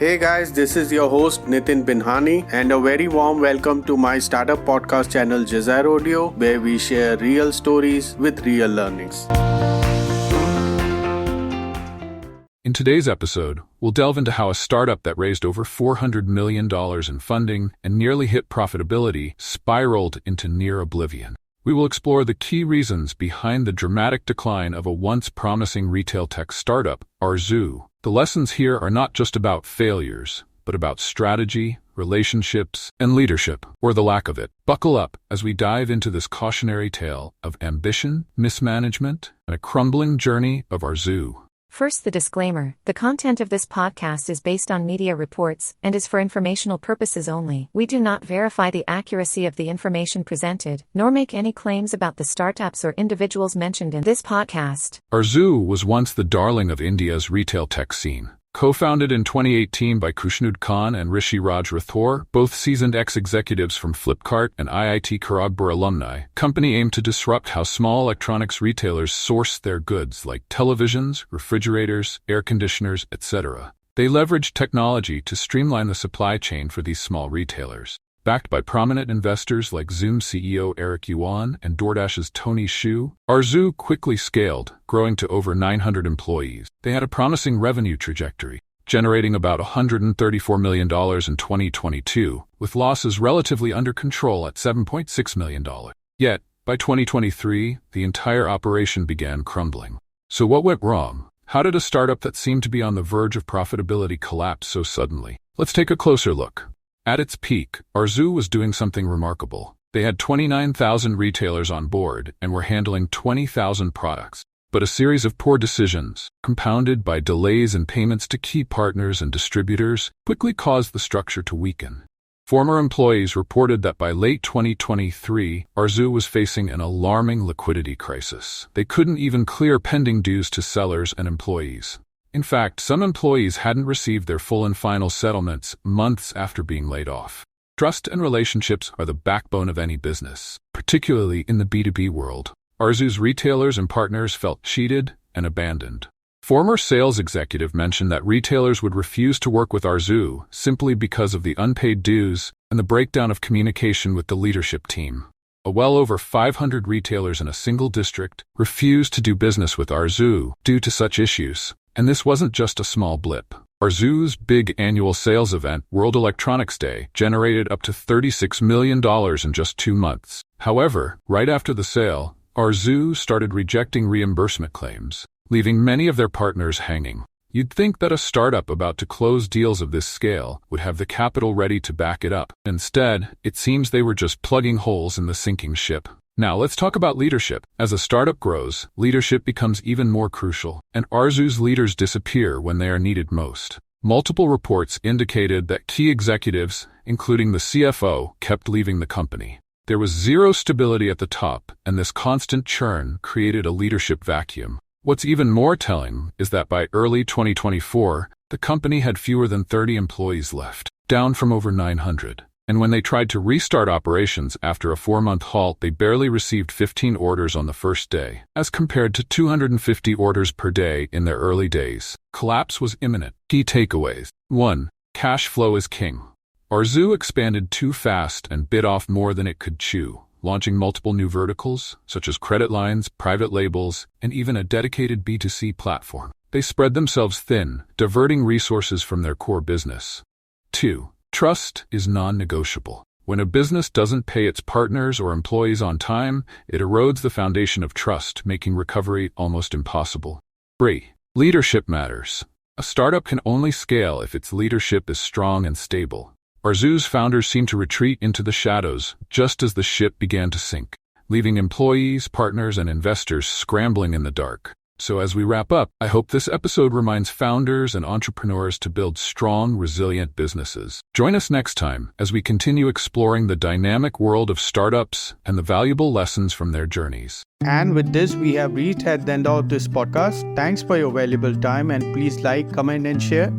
Hey guys, this is your host Nitin Binhani and a very warm welcome to my startup podcast channel Jazair Audio, where we share real stories with real learnings. In today's episode, we'll delve into how a startup that raised over $400 million in funding and nearly hit profitability spiraled into near oblivion. We will explore the key reasons behind the dramatic decline of a once promising retail tech startup, Arzooo. The lessons here are not just about failures, but about strategy, relationships, and leadership, or the lack of it. Buckle up as we dive into this cautionary tale of ambition, mismanagement, and a crumbling journey of Arzooo. First, the disclaimer. The content of this podcast is based on media reports and is for informational purposes only. We do not verify the accuracy of the information presented, nor make any claims about the startups or individuals mentioned in this podcast. Arzooo was once the darling of India's retail tech scene. Co-founded in 2018 by Kushnud Khan and Rishi Raj Rathore, both seasoned ex-executives from Flipkart and IIT Kharagpur alumni, company aimed to disrupt how small electronics retailers source their goods like televisions, refrigerators, air conditioners, etc. They leveraged technology to streamline the supply chain for these small retailers. Backed by prominent investors like Zoom CEO Eric Yuan and DoorDash's Tony Xu, Arzooo quickly scaled, growing to over 900 employees. They had a promising revenue trajectory, generating about $134 million in 2022, with losses relatively under control at $7.6 million. Yet, by 2023, the entire operation began crumbling. So what went wrong? How did a startup that seemed to be on the verge of profitability collapse so suddenly? Let's take a closer look. At its peak, Arzooo was doing something remarkable. They had 29,000 retailers on board and were handling 20,000 products. But a series of poor decisions, compounded by delays in payments to key partners and distributors, quickly caused the structure to weaken. Former employees reported that by late 2023, Arzooo was facing an alarming liquidity crisis. They couldn't even clear pending dues to sellers and employees. In fact, some employees hadn't received their full and final settlements months after being laid off. Trust and relationships are the backbone of any business, particularly in the B2B world. Arzoo's retailers and partners felt cheated and abandoned. Former sales executive mentioned that retailers would refuse to work with Arzooo simply because of the unpaid dues and the breakdown of communication with the leadership team. Well over 500 retailers in a single district refused to do business with Arzooo due to such issues. And this wasn't just a small blip. Arzoo's big annual sales event, World Electronics Day, generated up to $36 million in just 2 months. However, right after the sale, Arzooo started rejecting reimbursement claims, leaving many of their partners hanging. You'd think that a startup about to close deals of this scale would have the capital ready to back it up. Instead, it seems they were just plugging holes in the sinking ship. Now let's talk about leadership. As a startup grows, leadership becomes even more crucial, and Arzoo's leaders disappear when they are needed most. Multiple reports indicated that key executives, including the CFO, kept leaving the company. There was zero stability at the top, and this constant churn created a leadership vacuum. What's even more telling is that by early 2024, the company had fewer than 30 employees left, down from over 900. And when they tried to restart operations after a 4-month halt, they barely received 15 orders on the first day, as compared to 250 orders per day in their early days. Collapse was imminent. Key takeaways. 1. Cash flow is king. Arzooo expanded too fast and bit off more than it could chew, launching multiple new verticals, such as credit lines, private labels, and even a dedicated B2C platform. They spread themselves thin, diverting resources from their core business. 2. Trust is non-negotiable. When a business doesn't pay its partners or employees on time, it erodes the foundation of trust, making recovery almost impossible. 3. Leadership matters. A startup can only scale if its leadership is strong and stable. Arzoo's founders seemed to retreat into the shadows just as the ship began to sink, leaving employees, partners, and investors scrambling in the dark. So as we wrap up, I hope this episode reminds founders and entrepreneurs to build strong, resilient businesses. Join us next time as we continue exploring the dynamic world of startups and the valuable lessons from their journeys. And with this, we have reached at the end of this podcast. Thanks for your valuable time and please like, comment and share.